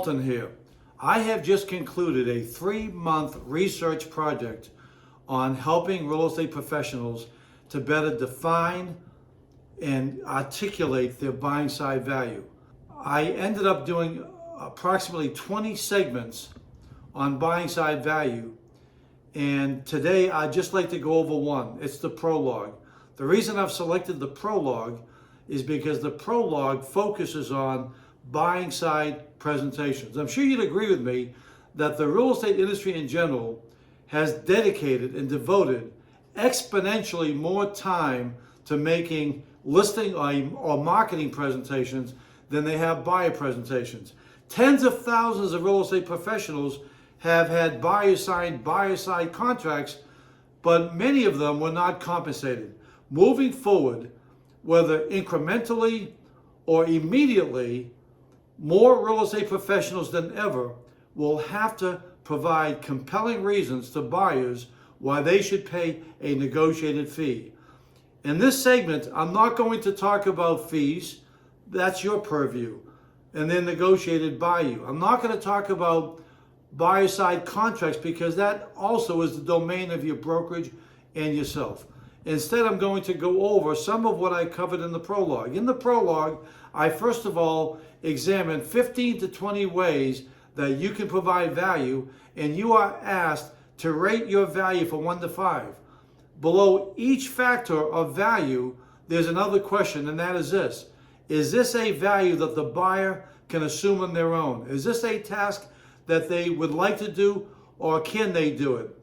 Dalton here. I have just concluded a 3-month research project on helping real estate professionals to better define and articulate their buying side value. I ended up doing approximately 20 segments on buying side value, and today I'd just like to go over one. It's the prologue. The reason I've selected the prologue is because the prologue focuses on buying side presentations. I'm sure you'd agree with me that the real estate industry in general has dedicated and devoted exponentially more time to making listing or marketing presentations than they have buyer presentations. Tens of thousands of real estate professionals have had buyers sign buyer side contracts, but many of them were not compensated. Moving forward, whether incrementally or immediately, more real estate professionals than ever will have to provide compelling reasons to buyers why they should pay a negotiated fee. In this segment, I'm not going to talk about fees. That's your purview. And then negotiated by you. I'm not going to talk about buyer side contracts because that also is the domain of your brokerage and yourself. Instead, I'm going to go over some of what I covered in the prologue. In the prologue, I first of all examined 15 to 20 ways that you can provide value, and you are asked to rate your value from 1 to 5. Below each factor of value, there's another question, and that is this. Is this a value that the buyer can assume on their own? Is this a task that they would like to do, or can they do it?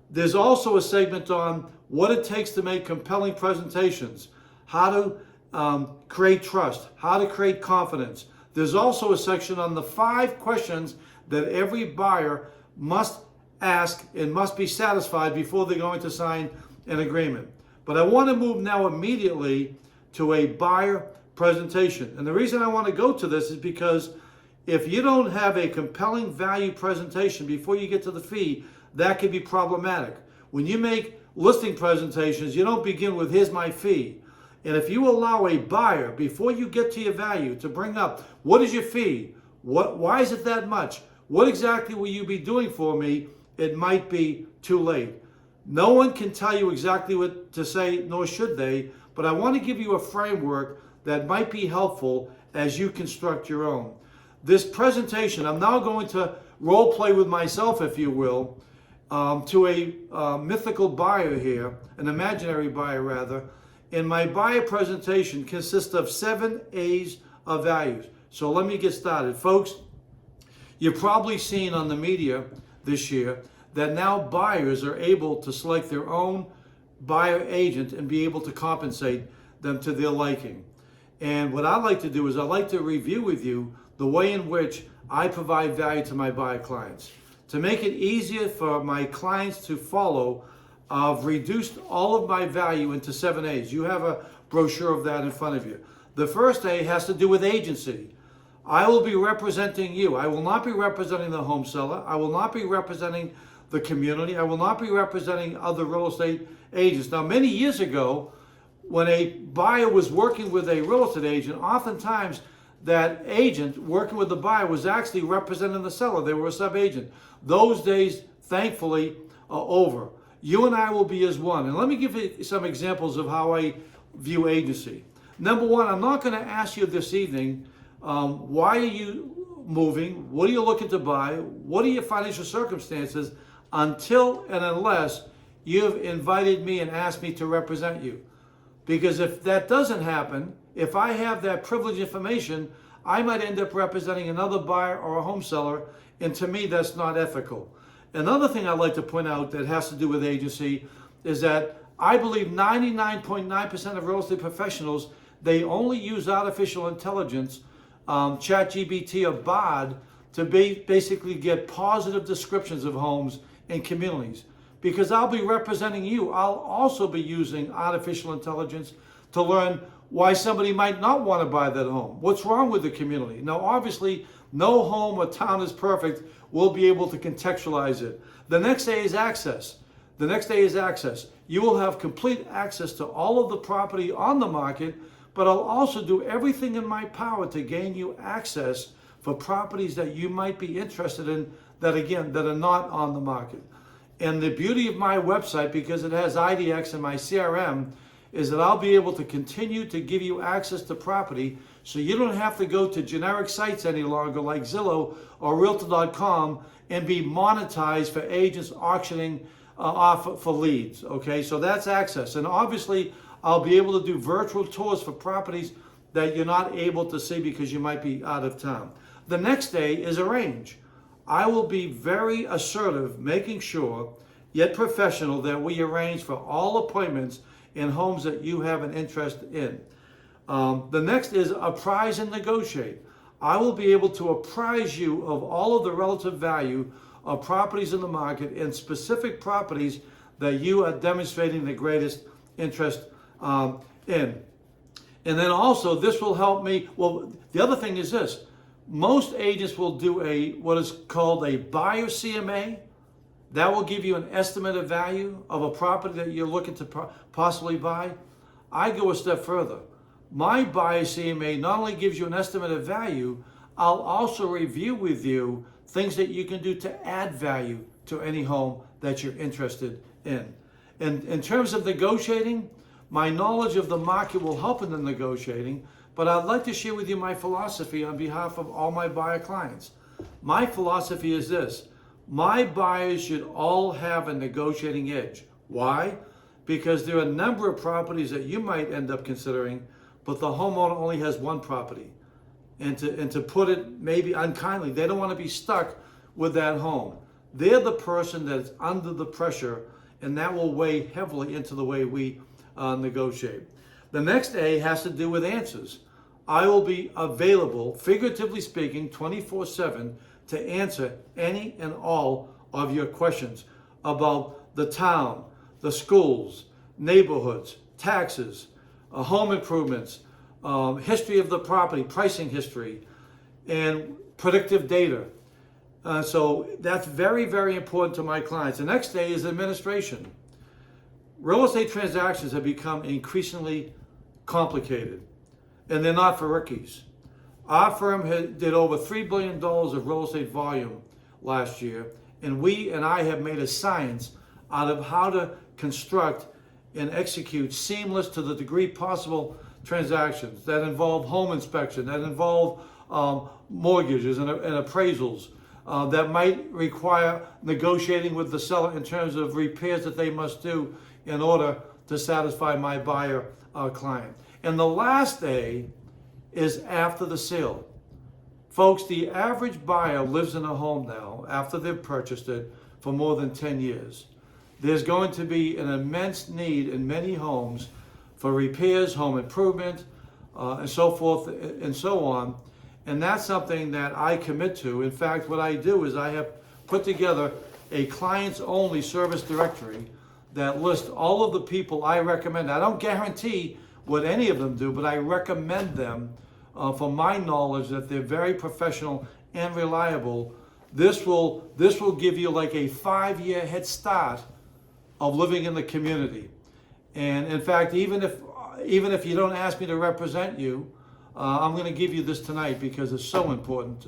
There's also a segment on what it takes to make compelling presentations, how to create trust, how to create confidence. There's also a section on the 5 questions that every buyer must ask and must be satisfied before they're going to sign an agreement. But I want to move now immediately to a buyer presentation. And the reason I want to go to this is because if you don't have a compelling value presentation before you get to the fee, that can be problematic. When you make listing presentations, you don't begin with here's my fee. And if you allow a buyer, before you get to your value, to bring up, what is your fee? Why is it that much? What exactly will you be doing for me? It might be too late. No one can tell you exactly what to say, nor should they, but I want to give you a framework that might be helpful as you construct your own. This presentation, I'm now going to role play with myself, if you will, to a mythical buyer here, an imaginary buyer rather, and my buyer presentation consists of 7 A's of values. So let me get started. Folks, you've probably seen on the media this year that now buyers are able to select their own buyer agent and be able to compensate them to their liking. And what I like to do is I like to review with you the way in which I provide value to my buyer clients. To make it easier for my clients to follow, I've reduced all of my value into 7 A's. You have a brochure of that in front of you. The first A has to do with agency. I will be representing you. I will not be representing the home seller. I will not be representing the community. I will not be representing other real estate agents. Now, many years ago, when a buyer was working with a real estate agent, oftentimes that agent working with the buyer was actually representing the seller. They were a sub-agent. Those days, thankfully, are over. You and I will be as one. And let me give you some examples of how I view agency. Number one, I'm not going to ask you this evening, why are you moving? What are you looking to buy? What are your financial circumstances? Until and unless you've invited me and asked me to represent you. Because if that doesn't happen, if I have that privileged information, I might end up representing another buyer or a home seller, and to me, that's not ethical. Another thing I'd like to point out that has to do with agency is that I believe 99.9% of real estate professionals, they only use artificial intelligence, ChatGPT or Bard, to basically get positive descriptions of homes and communities. Because I'll be representing you, I'll also be using artificial intelligence to learn why somebody might not want to buy that home. What's wrong with the community? Now, obviously, no home or town is perfect. We'll be able to contextualize it. The next A is access. The next A is access. You will have complete access to all of the property on the market, but I'll also do everything in my power to gain you access for properties that you might be interested in that, again, that are not on the market. And the beauty of my website, because it has IDX and my CRM, is that I'll be able to continue to give you access to property so you don't have to go to generic sites any longer like Zillow or Realtor.com and be monetized for agents auctioning off for leads. Okay, so that's access. And obviously, I'll be able to do virtual tours for properties that you're not able to see because you might be out of town. The next day is arrange. I will be very assertive, making sure, yet professional, that we arrange for all appointments in homes that you have an interest in. The next is apprise and negotiate. I will be able to apprise you of all of the relative value of properties in the market and specific properties that you are demonstrating the greatest interest in. And then also this will help me, well, the other thing is this, most agents will do what is called a buyer CMA. That will give you an estimate of value of a property that you're looking to possibly buy. I go a step further. My buyer CMA not only gives you an estimate of value, I'll also review with you things that you can do to add value to any home that you're interested in. And in terms of negotiating, my knowledge of the market will help in the negotiating, but I'd like to share with you my philosophy on behalf of all my buyer clients. My philosophy is this: my buyers should all have a negotiating edge. Why? Because there are a number of properties that you might end up considering, but the homeowner only has one property. And to put it maybe unkindly, they don't want to be stuck with that home. They're the person that's under the pressure, and that will weigh heavily into the way we negotiate. The next A has to do with answers. I will be available, figuratively speaking, 24/7 to answer any and all of your questions about the town, the schools, neighborhoods, taxes, home improvements, history of the property, pricing history, and predictive data. So that's very, very important to my clients. The next day is administration. Real estate transactions have become increasingly complicated, and they're not for rookies. Our firm did over $3 billion of real estate volume last year, and I have made a science out of how to construct and execute seamless to the degree possible transactions that involve home inspection, that involve mortgages and appraisals, that might require negotiating with the seller in terms of repairs that they must do in order to satisfy my buyer client. And the last day is after the sale. Folks, the average buyer lives in a home now after they've purchased it for more than 10 years. There's going to be an immense need in many homes for repairs, home improvement, and so forth and so on. And that's something that I commit to. In fact, what I do is I have put together a clients-only service directory that lists all of the people I recommend. I don't guarantee what any of them do, but I recommend them from my knowledge that they're very professional and reliable. This will give you like a 5-year head start of living in the community. And in fact, even if you don't ask me to represent you, I'm going to give you this tonight because it's so important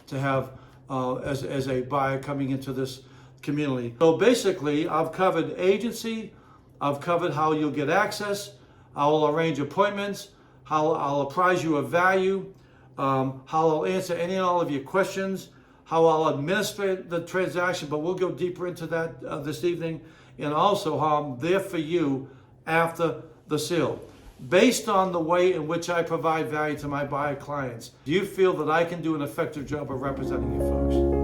to have as a buyer coming into this community. So basically, I've covered agency, I've covered how you'll get access, I will arrange appointments, how I'll apprise you of value, how I'll answer any and all of your questions, how I'll administrate the transaction, but we'll go deeper into that this evening, and also how I'm there for you after the sale. Based on the way in which I provide value to my buyer clients, do you feel that I can do an effective job of representing you folks?